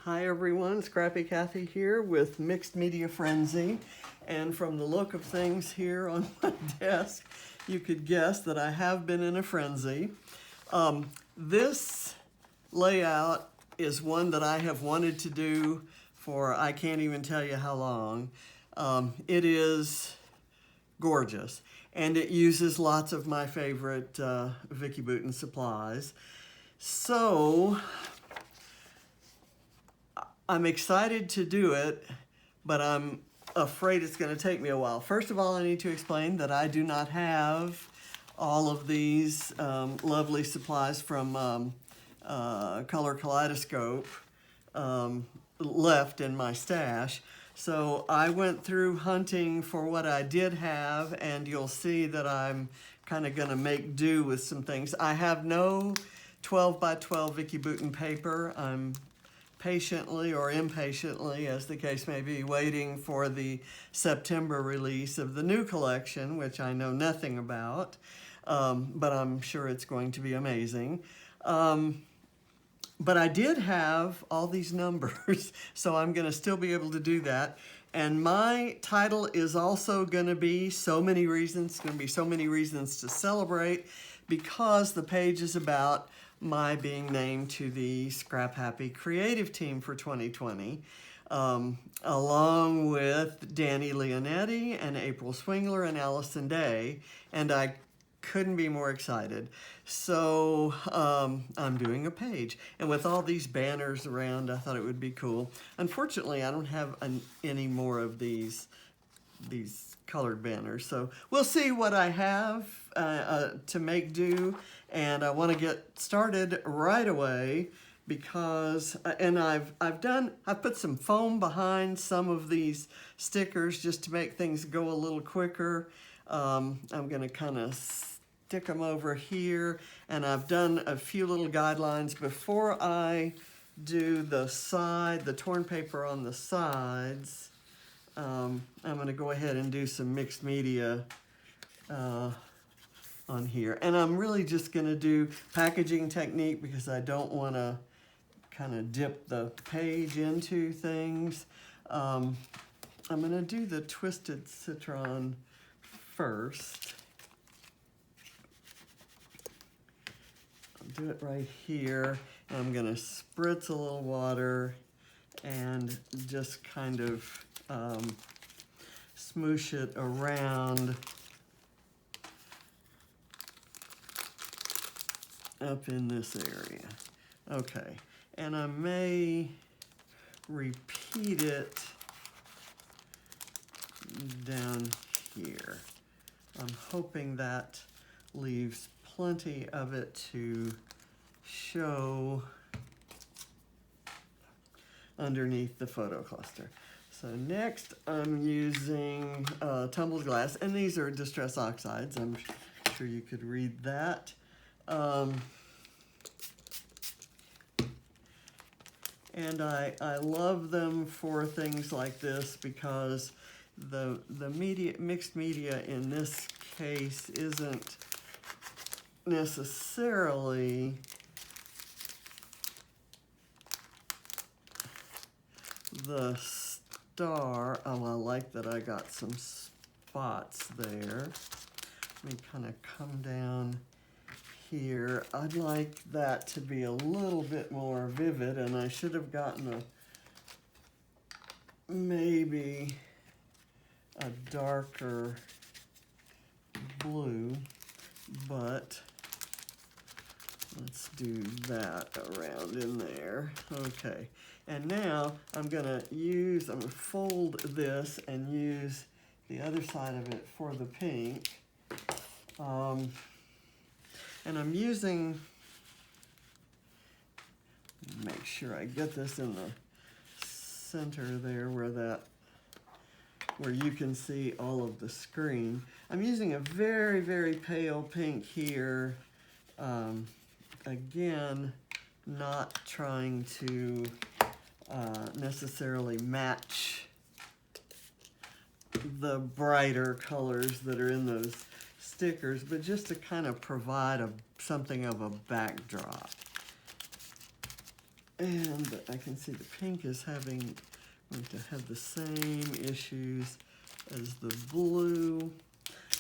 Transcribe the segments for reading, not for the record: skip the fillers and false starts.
Hi everyone, Scrappy Kathy here with Mixed Media Frenzy. And from the look of things here on my desk, you could guess that I have been in a frenzy. This layout is one that I have wanted to do for I can't even tell you how long. It is gorgeous, and it uses lots of my favorite Vicki Boutin supplies. So I'm excited to do it, but I'm afraid it's going to take me a while. First of all, I need to explain that I do not have all of these lovely supplies from Color Kaleidoscope left in my stash. So I went through hunting for what I did have, and you'll see that I'm kind of going to make do with some things. I have no 12 by 12 Vicki Boutin paper. I'm patiently or impatiently, as the case may be, waiting for the September release of the new collection, which I know nothing about, but I'm sure it's going to be amazing. But I did have all these numbers, so I'm going to still be able to do that. And my title is also going to be So Many Reasons. It's going to be So Many Reasons to Celebrate, because the page is about my being named to the Scrap Happy Creative Team for 2020, along with Danny Leonetti and April Swingler and Allison Day, and I couldn't be more excited. So I'm doing a page, and with all these banners around, I thought it would be cool. Unfortunately, I don't have any more of these colored banners, so we'll see what I have to make do, and I want to get started right away because and I've put some foam behind some of these stickers just to make things go a little quicker. I'm going to kind of stick them over here, and I've done a few little guidelines before I do the torn paper on the sides. I'm going to go ahead and do some mixed media on here. And I'm really just going to do packaging technique because I don't want to kind of dip the page into things. I'm going to do the Twisted Citron first. I'll do it right here. I'm going to spritz a little water and just kind of smoosh it around up in this area. Okay, and I may repeat it down here. I'm hoping that leaves plenty of it to show underneath the photo cluster. So next I'm using tumbled glass, and these are Distress Oxides. I'm sure you could read that. And I love them for things like this because the mixed media in this case isn't necessarily the star. Oh, I like that I got some spots there. Let me kind of come down here. I'd like that to be a little bit more vivid, and I should have gotten maybe a darker blue, but let's do that around in there. Okay, and now I'm gonna fold this and use the other side of it for the pink. And I'm using, make sure I get this in the center there where you can see all of the screen. I'm using a very, very pale pink here. Again, not trying to necessarily match the brighter colors that are in those stickers, but just to kind of provide something of a backdrop. And I can see the pink is going to have the same issues as the blue.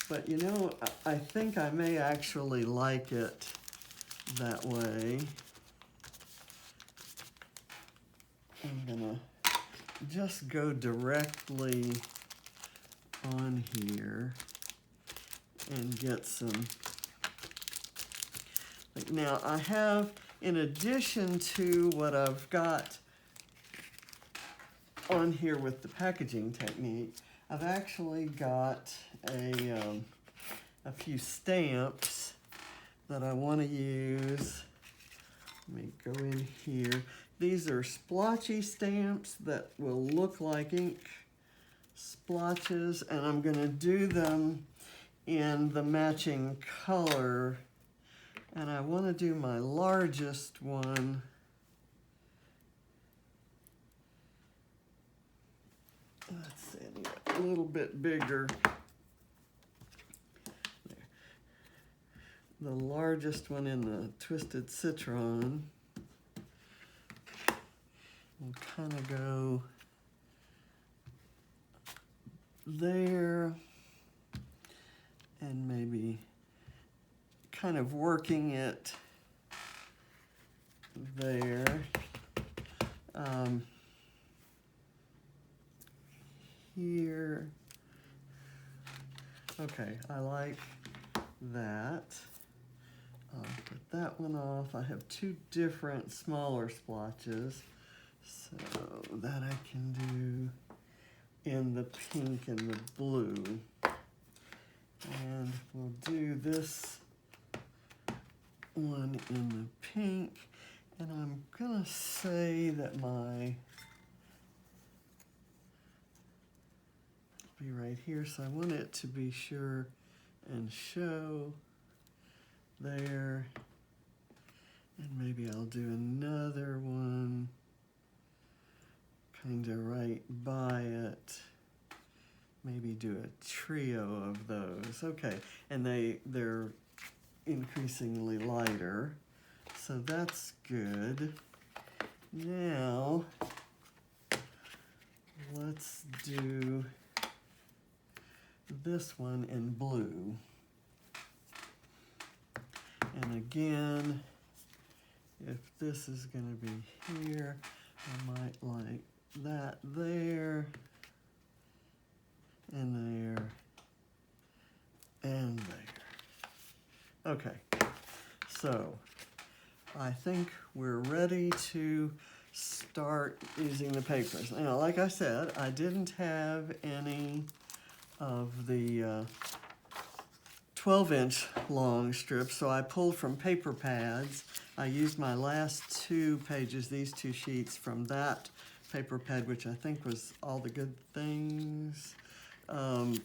But you know, I think I may actually like it that way. I'm gonna just go directly on here and get some. Now I have, in addition to what I've got on here with the packaging technique, I've actually got a few stamps that I want to use. Let me go in here. These are splotchy stamps that will look like ink splotches, and I'm going to do them in the matching color. And I want to do my largest one. Let's see, I need a little bit bigger. There. The largest one in the Twisted Citron. We'll kind of go there and maybe kind of working it there. Here. Okay, I like that. I'll put that one off. I have two different smaller splotches, so that I can do in the pink and the blue. And we'll do this one in the pink, and I'm gonna say that be right here, so I want it to be sure and show there, and maybe I'll do another one kind of right by it, maybe do a trio of those. Okay, and they're increasingly lighter, so that's good. Now let's do this one in blue. And again, if this is going to be here, I might like that there, and there, and there. Okay, so I think we're ready to start using the papers. Now, like I said, I didn't have any of the 12-inch long strips, so I pulled from paper pads. I used my last 2 pages, these 2 sheets, from that paper pad, which I think was All the Good Things.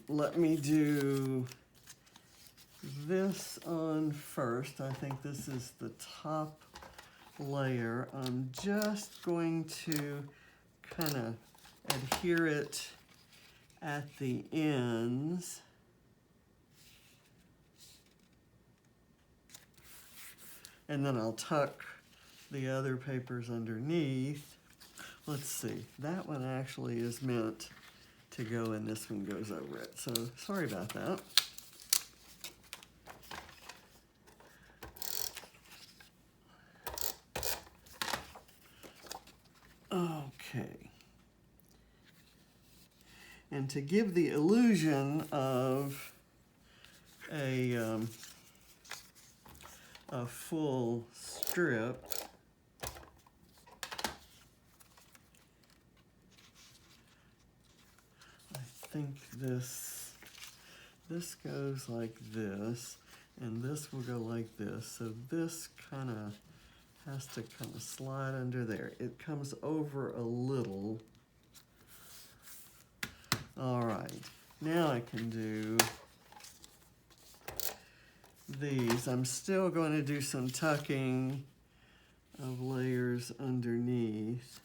Let me do this on first. I think this is the top layer. I'm just going to kind of adhere it at the ends. And then I'll tuck the other papers underneath. Let's see, that one actually is meant to go and this one goes over it. So sorry about that. Okay. And to give the illusion of a full strip, I think this goes like this, and this will go like this. So this kind of has to kind of slide under there. It comes over a little. All right, now I can do these. I'm still going to do some tucking of layers underneath.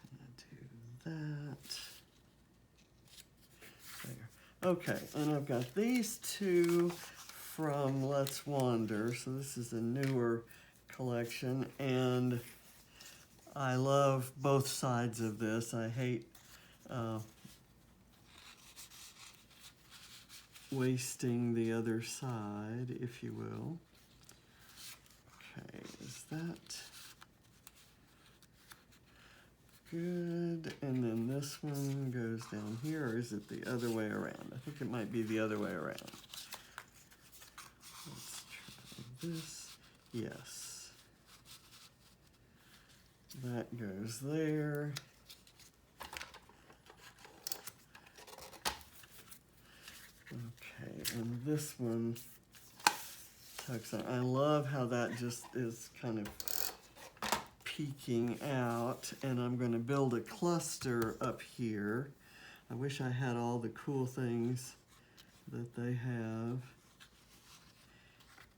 Gonna do that. Okay, and I've got these two from Let's Wander. So this is a newer collection, and I love both sides of this. I hate wasting the other side, if you will. Okay, is that good? And then this one goes down here, or is it the other way around? I think it might be the other way around. Let's try this. Yes. That goes there. Okay, and this one tucks on. I love how that just is kind of peeking out, and I'm going to build a cluster up here. I wish I had all the cool things that they have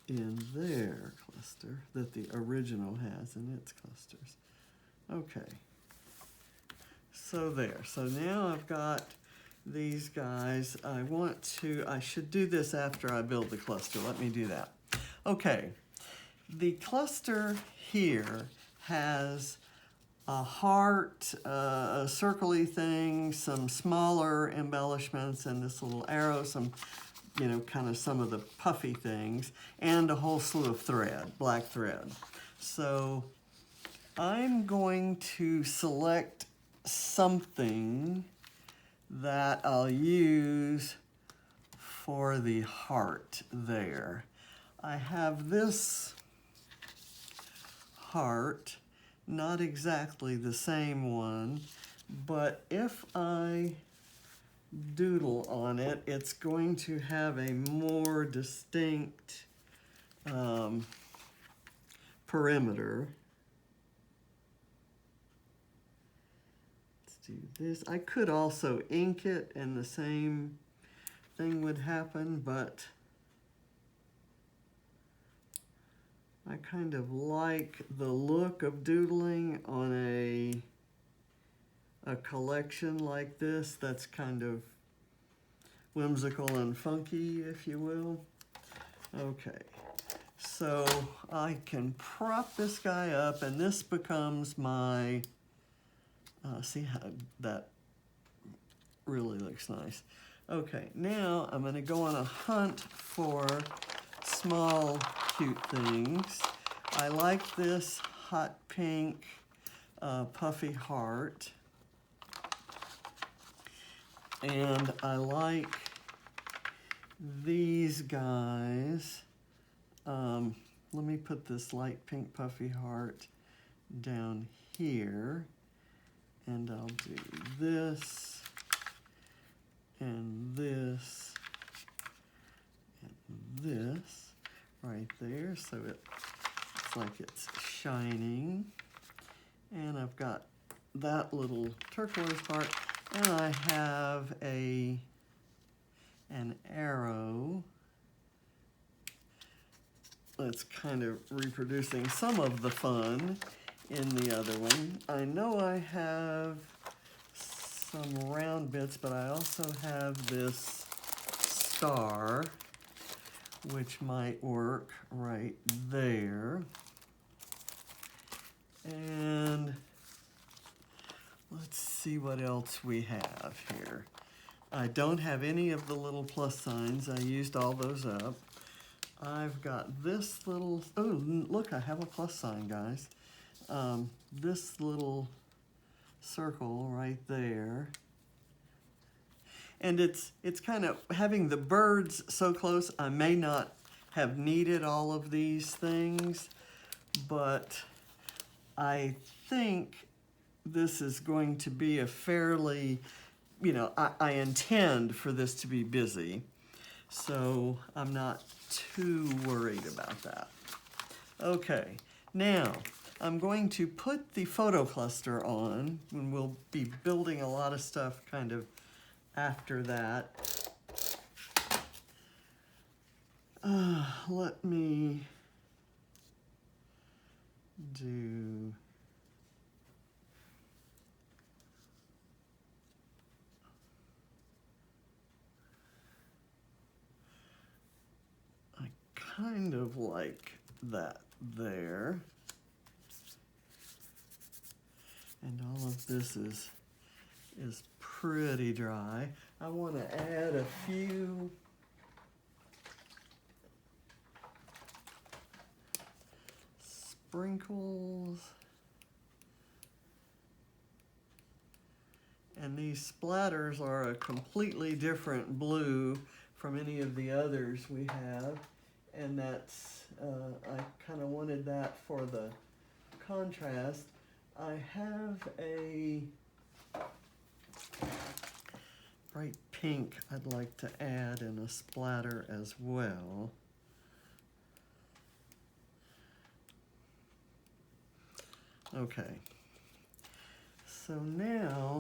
in their cluster that the original has in its clusters. Okay, so there. So now I've got these guys. I should do this after I build the cluster. Let me do that. Okay, the cluster here has a heart, a circle-y thing, some smaller embellishments, and this little arrow, some, you know, kind of some of the puffy things, and a whole slew of thread, black thread. So I'm going to select something that I'll use for the heart there. I have this heart, not exactly the same one, but if I doodle on it, it's going to have a more distinct perimeter. Let's do this. I could also ink it and the same thing would happen, but I kind of like the look of doodling on a collection like this that's kind of whimsical and funky, if you will. Okay, so I can prop this guy up, and this becomes my, see how that really looks nice. Okay, now I'm gonna go on a hunt for small, cute things. I like this hot pink puffy heart. And I like these guys. Let me put this light pink puffy heart down here. And I'll do this, and this, and this right there. So it's like it's shining. And I've got that little turquoise part. And I have an arrow that's kind of reproducing some of the fun in the other one. I know I have some round bits, but I also have this star, which might work right there. And let's see what else we have here. I don't have any of the little plus signs. I used all those up. I've got this little, oh, look, I have a plus sign, guys. This little circle right there. And it's kind of, having the birds so close, I may not have needed all of these things, but I think this is going to be a fairly, you know, I intend for this to be busy, so I'm not too worried about that. Okay, now I'm going to put the photo cluster on, and we'll be building a lot of stuff kind of after that. Let me do... kind of like that there. And all of this is pretty dry. I want to add a few sprinkles. And these splatters are a completely different blue from any of the others we have. And that's, I kind of wanted that for the contrast. I have a bright pink I'd like to add in a splatter as well. Okay, so now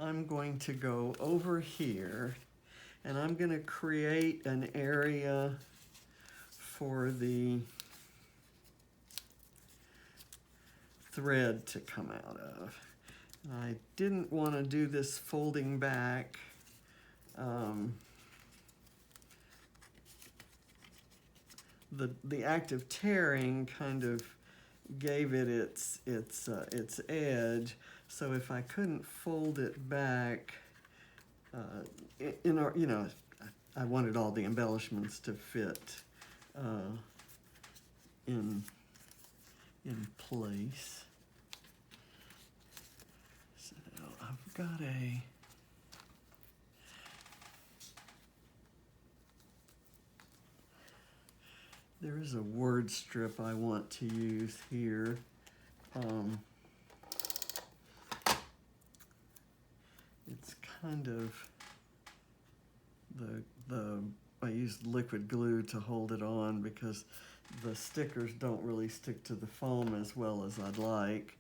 I'm going to go over here and I'm going to create an area for the thread to come out of. I didn't want to do this folding back. The act of tearing kind of gave it its edge. So if I couldn't fold it back, I wanted all the embellishments to fit in place. So I've got there is a word strip I want to use here. It's kind of I used liquid glue to hold it on because the stickers don't really stick to the foam as well as I'd like.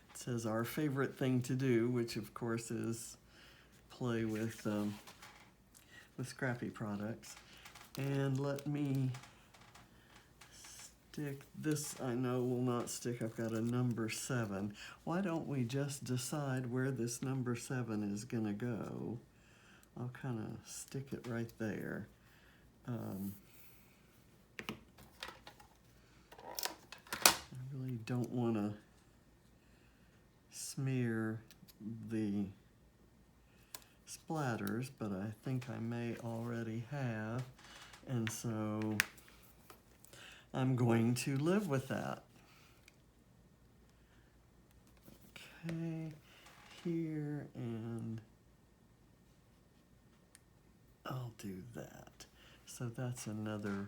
It says our favorite thing to do, which of course is play with scrappy products. And let me stick this. I know will not stick. I've got a number 7. Why don't we just decide where this number 7 is gonna go? I'll kind of stick it right there. I really don't want to smear the splatters, but I think I may already have, and so I'm going to live with that. Okay, here, and I'll do that. So that's another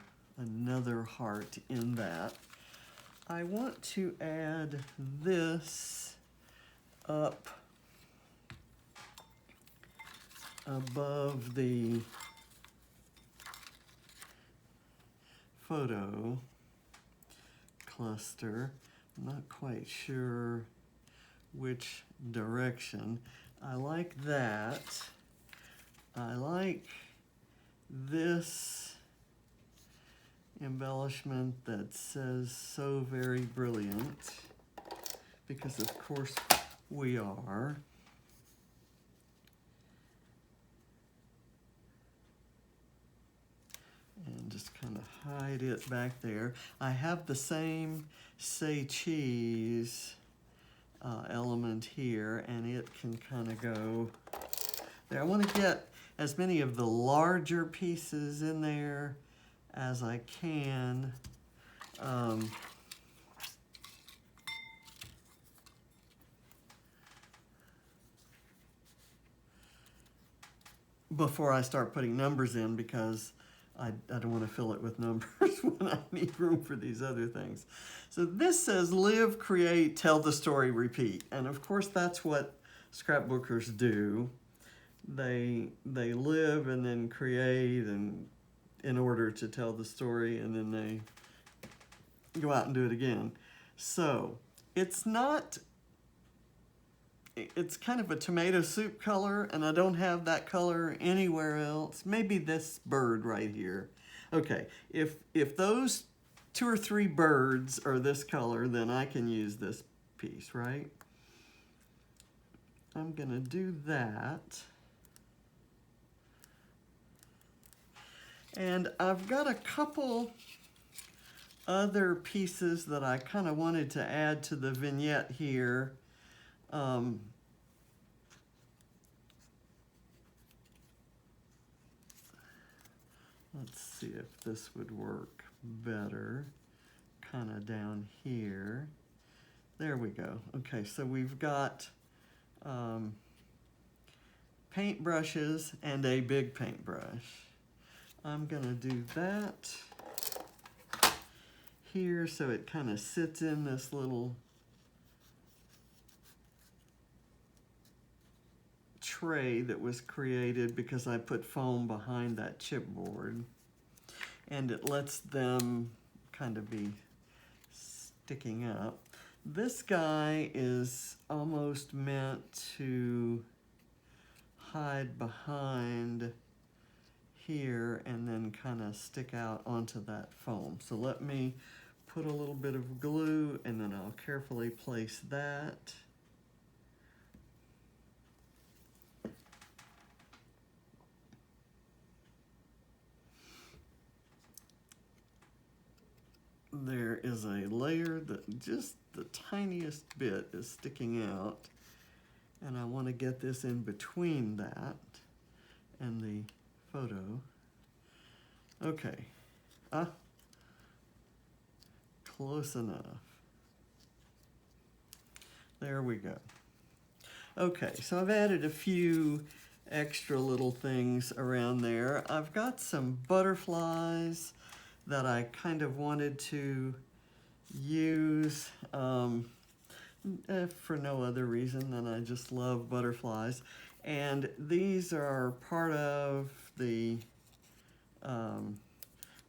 heart in that. I want to add this up above the photo cluster. I'm not quite sure which direction. I like that. I like this embellishment that says "so very brilliant," because of course we are. And just kind of hide it back there. I have the same say cheese element here, and it can kind of go there. I want to get as many of the larger pieces in there as I can. Before I start putting numbers in, because I don't want to fill it with numbers when I need room for these other things. So this says live, create, tell the story, repeat. And of course that's what scrapbookers do. They live and then create and in order to tell the story, and then they go out and do it again. So it's kind of a tomato soup color, and I don't have that color anywhere else. Maybe this bird right here. Okay, if those 2 or 3 birds are this color, then I can use this piece, right? I'm gonna do that. And I've got a couple other pieces that I kind of wanted to add to the vignette here. Let's see if this would work better. Kind of down here. There we go. Okay, so we've got paintbrushes and a big paintbrush. I'm gonna do that here so it kind of sits in this little tray that was created because I put foam behind that chipboard, and it lets them kind of be sticking up. This guy is almost meant to hide behind here and then kind of stick out onto that foam. So let me put a little bit of glue and then I'll carefully place that. There is a layer that just the tiniest bit is sticking out, and I want to get this in between that and the photo. Okay, close enough. There we go. Okay, so I've added a few extra little things around there. I've got some butterflies that I kind of wanted to use for no other reason than I just love butterflies. And these are part of the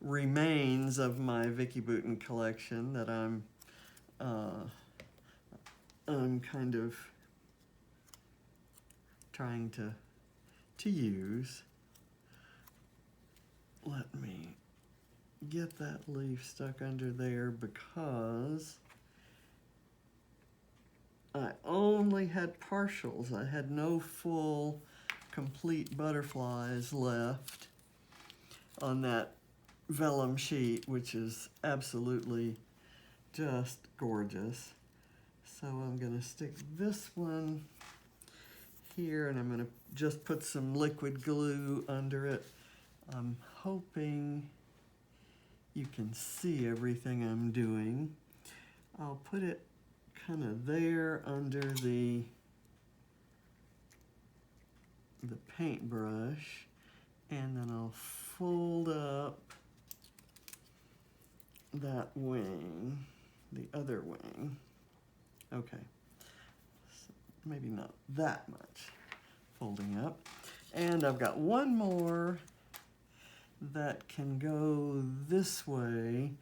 remains of my Vicki Boutin collection that I'm kind of trying to use. Let me get that leaf stuck under there because I only had partials. I had no full, complete butterflies left on that vellum sheet, which is absolutely just gorgeous. So I'm going to stick this one here, and I'm going to just put some liquid glue under it. I'm hoping you can see everything I'm doing. I'll put it kind of there under the paintbrush, and then I'll fold up that wing, the other wing. Okay, so maybe not that much folding up. And I've got one more that can go this way,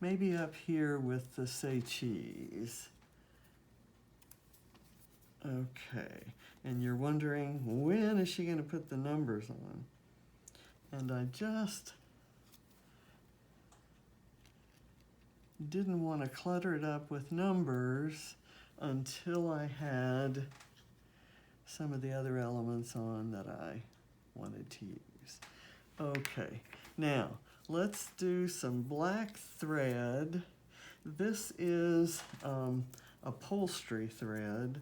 maybe up here with the say cheese. Okay, and you're wondering, when is she going to put the numbers on? And I just didn't want to clutter it up with numbers until I had some of the other elements on that I wanted to use. Okay, now let's do some black thread. This is upholstery thread,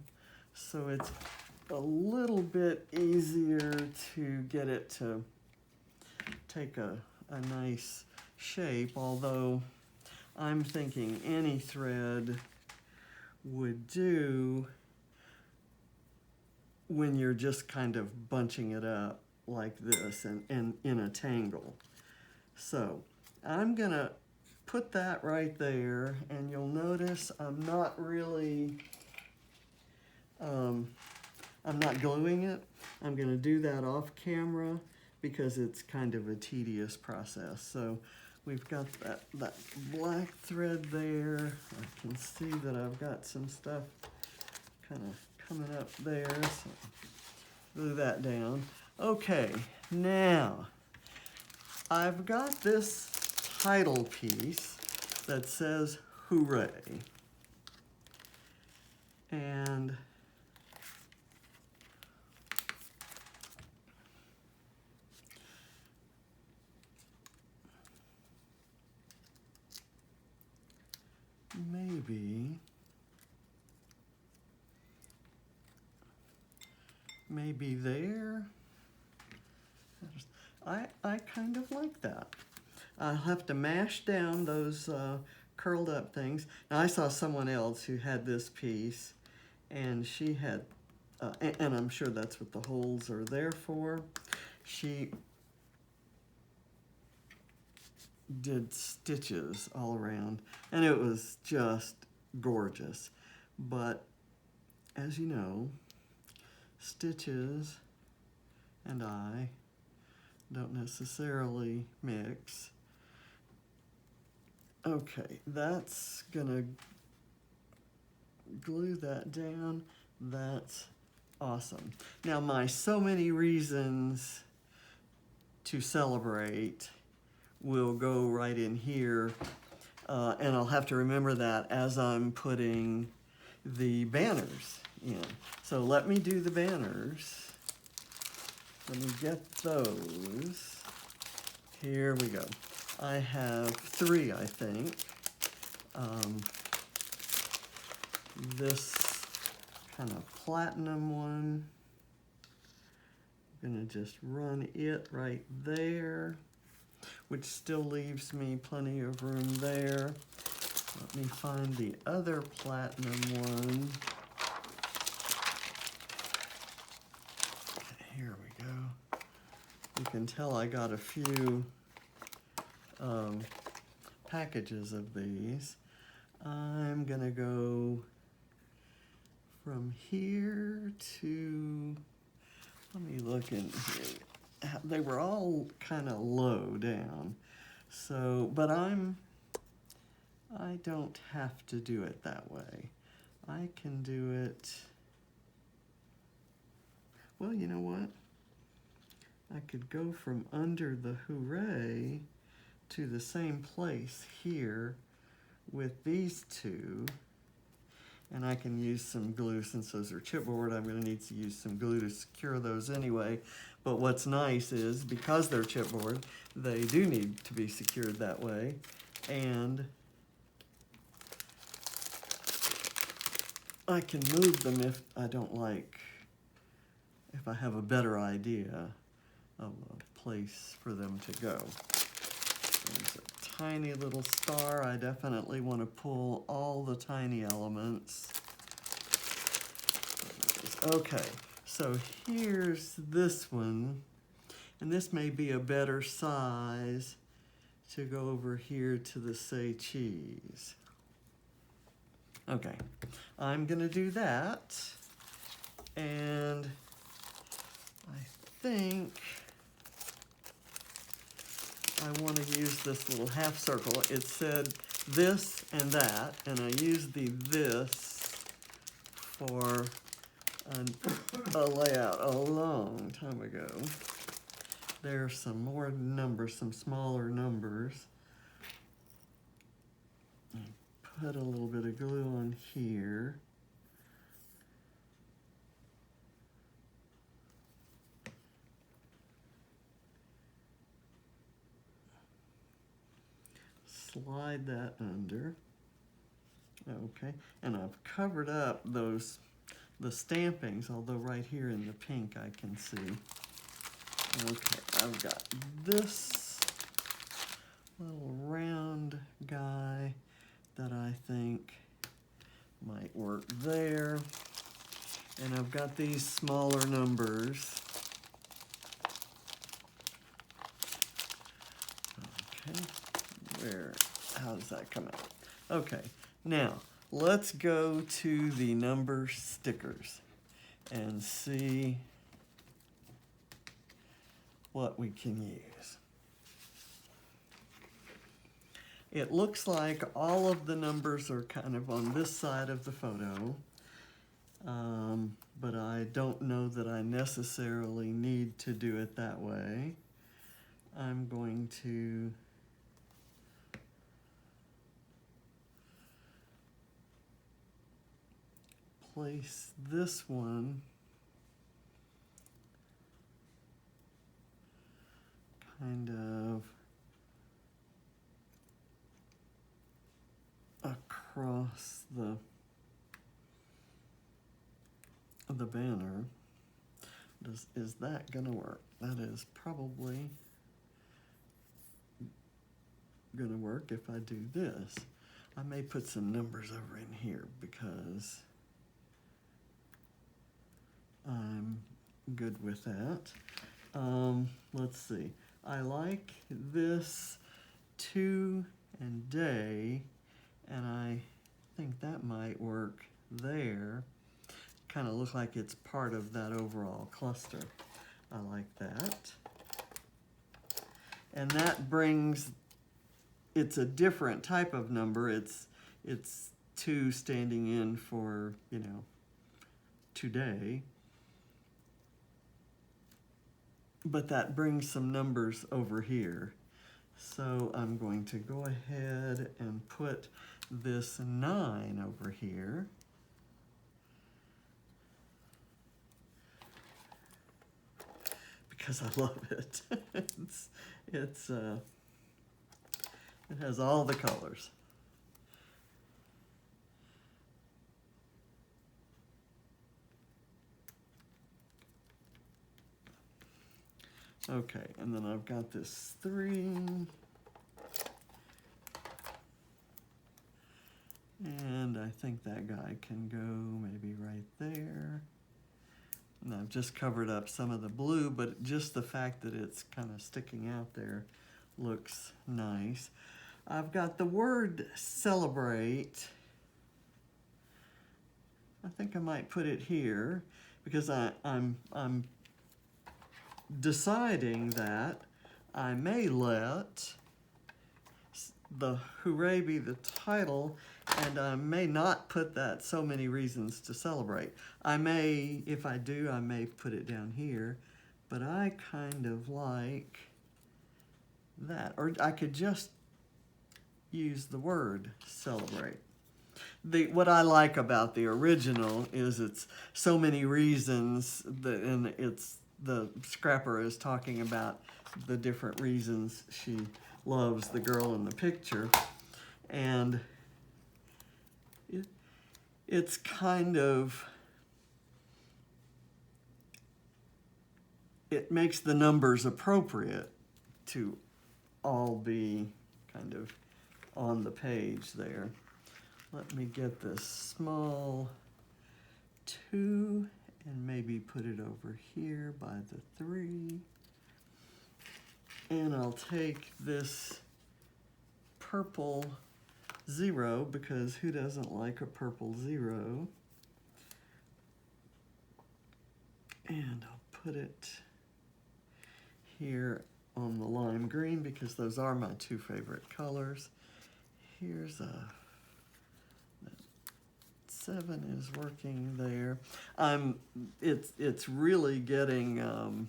so it's a little bit easier to get it to take a nice shape, although I'm thinking any thread would do when you're just kind of bunching it up like this and in a tangle. So I'm gonna put that right there, and you'll notice I'm not really, I'm not gluing it. I'm gonna do that off camera because it's kind of a tedious process. So we've got that black thread there. I can see that I've got some stuff kind of coming up there, so glue that down. Okay, now I've got this title piece that says HOORAY. And maybe there. I kind of like that. I'll have to mash down those curled up things. Now I saw someone else who had this piece, and she had, and I'm sure that's what the holes are there for. She did stitches all around, and it was just gorgeous. But as you know, stitches and I don't necessarily mix. Okay, that's gonna glue that down. That's awesome. Now my so many reasons to celebrate will go right in here, and I'll have to remember that as I'm putting the banners in. So let me do the banners. Let me get those. Here we go. I have 3, I think. This kind of platinum one. I'm gonna just run it right there, which still leaves me plenty of room there. Let me find the other platinum one. Okay, here we go. You can tell I got a few packages of these. I'm gonna go from here to, let me look in here. They were all kind of low down. So, but I don't have to do it that way. I can do it, well, you know what? I could go from under the HOORAY to the same place here with these 2, and I can use some glue. Since those are chipboard, I'm going to need to use some glue to secure those anyway. But what's nice is, because they're chipboard, they do need to be secured that way, and I can move them if I don't like, if I have a better idea of a place for them to go. There's a tiny little star. I definitely want to pull all the tiny elements. Okay, so here's this one, and this may be a better size to go over here to the say cheese. Okay, I'm gonna do that, and I think I want to use this little half circle. It said this and that, and I used the this for a layout a long time ago. There's some more numbers, some smaller numbers. Put a little bit of glue on here. Slide that under. Okay, and I've covered up the stampings, although right here in the pink I can see. Okay, I've got this little round guy that I think might work there. And I've got these smaller numbers. Okay, how does that come out? Okay, now let's go to the number stickers and see what we can use. It looks like all of the numbers are kind of on this side of the photo, but I don't know that I necessarily need to do it that way. I'm going to place this one kind of across the banner. Is that gonna work? That is probably gonna work if I do this. I may put some numbers over in here because I'm good with that. Let's see. I like this to and day, and I think that might work there. Kind of look like it's part of that overall cluster. I like that. And that brings, it's a different type of number. It's 2 standing in for, you know, today. But that brings some numbers over here. So I'm going to go ahead and put this 9 over here. Because I love it. It has all the colors. Okay, and then I've got this 3. And I think that guy can go maybe right there. And I've just covered up some of the blue, but just the fact that it's kind of sticking out there looks nice. I've got the word celebrate. I think I might put it here because I'm deciding that I may let the Hooray be the title, and I may not put that so many reasons to celebrate. I may, if I do, I may put it down here, but I kind of like that. Or I could just use the word celebrate. What I like about the original is it's so many reasons, and it's the scrapper is talking about the different reasons she loves the girl in the picture, and it's kind of, it makes the numbers appropriate to all be kind of on the page there. Let me get this small 2 and maybe put it over here by the 3. And I'll take this purple 0, because who doesn't like a purple 0? And I'll put it here on the lime green because those are my 2 favorite colors. Here's a 7 is working there. It's really getting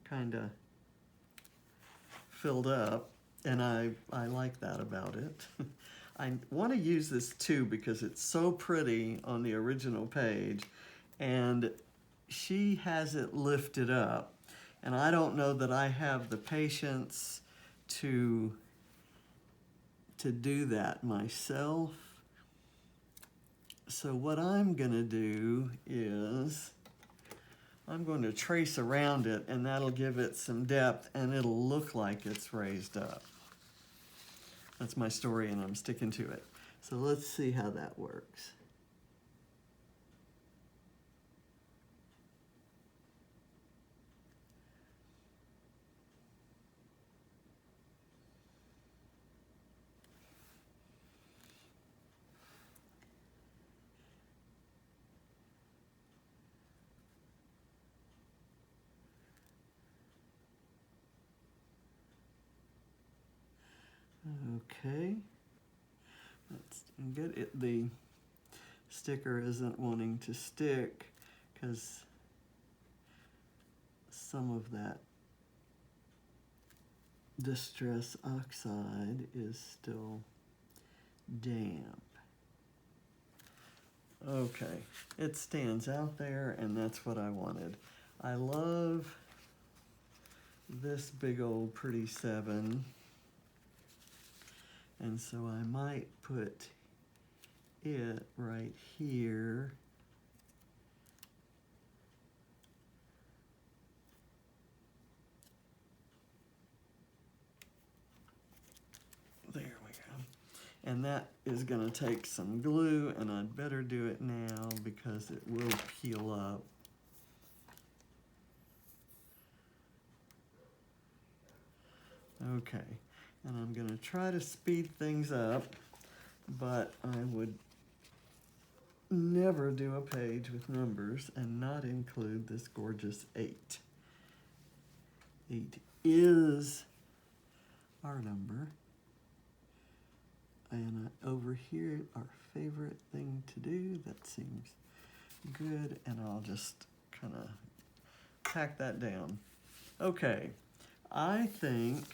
kind of filled up, and I like that about it. I want to use this too because it's so pretty on the original page, and she has it lifted up, and I don't know that I have the patience to do that myself. So what I'm gonna do is I'm going to trace around it, and that'll give it some depth, and it'll look like it's raised up. That's my story, and I'm sticking to it. So let's see how that works. Okay, that's good. The sticker isn't wanting to stick because some of that Distress Oxide is still damp. Okay, it stands out there, and that's what I wanted. I love this big old pretty 7. And so I might put it right here. There we go. And that is going to take some glue, and I'd better do it now because it will peel up. Okay, and I'm going to try to speed things up, but I would never do a page with numbers and not include this gorgeous 8. 8 is our number. And over here, our favorite thing to do, that seems good, and I'll just kind of pack that down. Okay, I think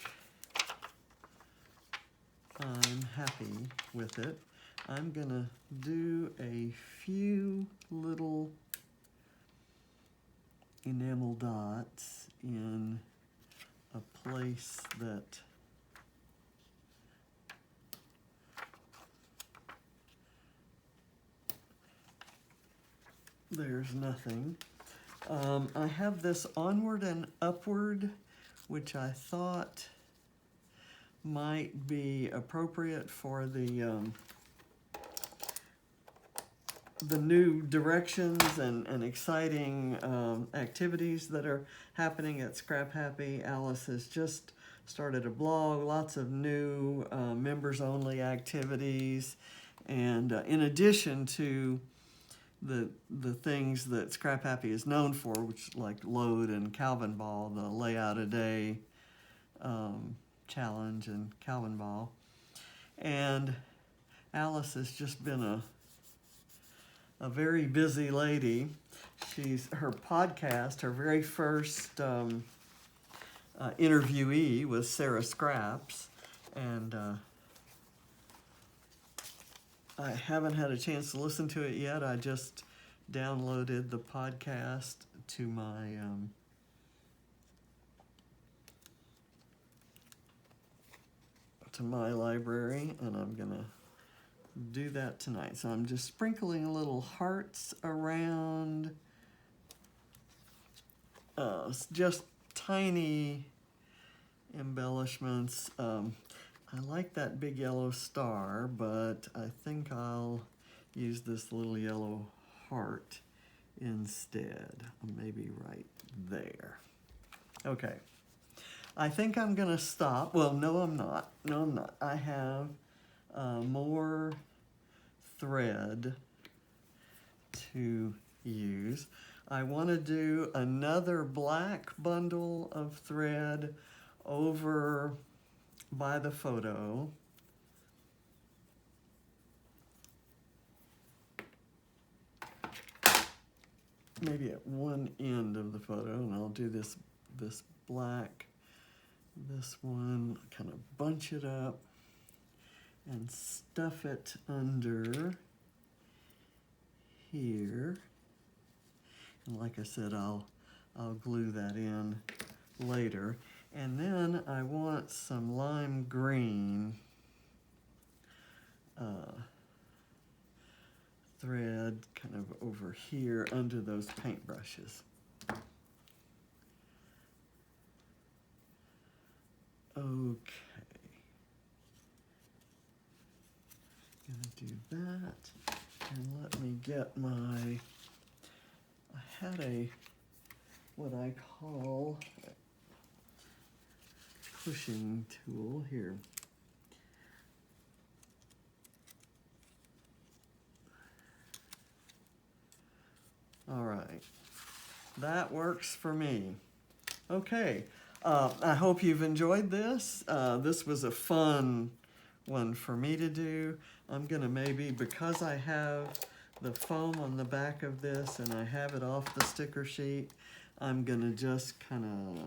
I'm happy with it. I'm gonna do a few little enamel dots in a place that there's nothing. I have this onward and upward, which I thought might be appropriate for the new directions and exciting activities that are happening at Scrap Happy. Alice has just started a blog, lots of new members-only activities, and in addition to the things that Scrap Happy is known for, which like Load and Calvin Ball, the Layout a Day challenge and Calvin Ball. And Alice has just been a very busy lady. Her podcast, her very first interviewee was Sarah Scraps, and I haven't had a chance to listen to it yet. I just downloaded the podcast to my library, and I'm gonna do that tonight. So I'm just sprinkling little hearts around, just tiny embellishments. I like that big yellow star, but I think I'll use this little yellow heart instead, maybe right there. Okay, I think I'm gonna stop. Well, no, I'm not. No, I'm not. I have more thread to use. I want to do another black bundle of thread over by the photo. Maybe at one end of the photo, and I'll do this black, this one, kind of bunch it up and stuff it under here. And like I said, I'll glue that in later. And then I want some lime green thread kind of over here under those paintbrushes. Okay. Gonna do that. And let me get my, I had what I call pushing tool here. All right, that works for me. Okay, I hope you've enjoyed this. This was a fun one for me to do. I'm gonna maybe, because I have the foam on the back of this and I have it off the sticker sheet, I'm gonna just kind of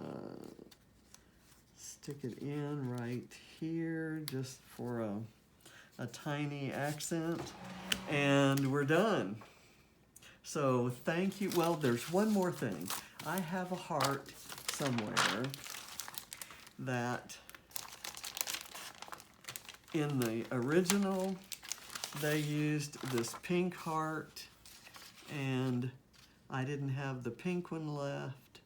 stick it in right here just for a tiny accent, and we're done. So thank you. Well, there's one more thing. I have a heart somewhere that in the original, they used this pink heart, and I didn't have the pink one left,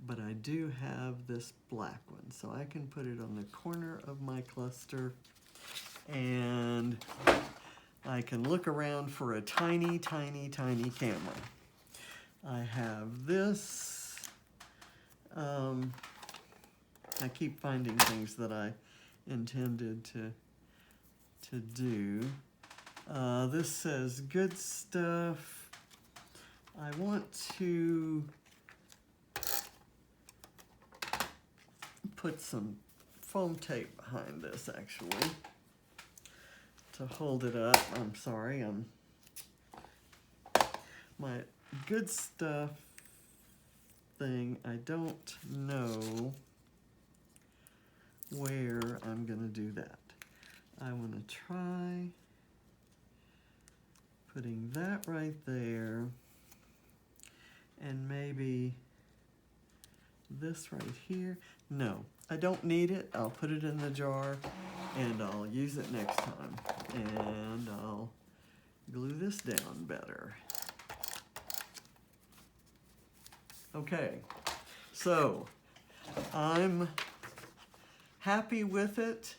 but I do have this black one. So I can put it on the corner of my cluster, and I can look around for a tiny, tiny, tiny camera. I have this. I keep finding things that I intended to do. This says good stuff. I want to put some foam tape behind this, actually, to hold it up. I'm sorry, my good stuff thing, I don't know where I'm gonna do that. I wanna try putting that right there, and maybe this right here. No, I don't need it. I'll put it in the jar and I'll use it next time. And I'll glue this down better. Okay, so I'm happy with it.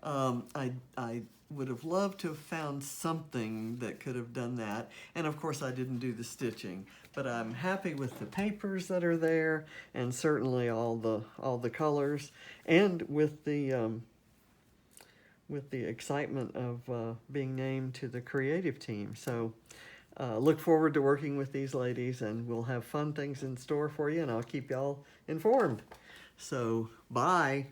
I would have loved to have found something that could have done that. And of course I didn't do the stitching, but I'm happy with the papers that are there, and certainly all the colors, and with the excitement of being named to the creative team. So look forward to working with these ladies, and we'll have fun things in store for you, and I'll keep y'all informed. So bye.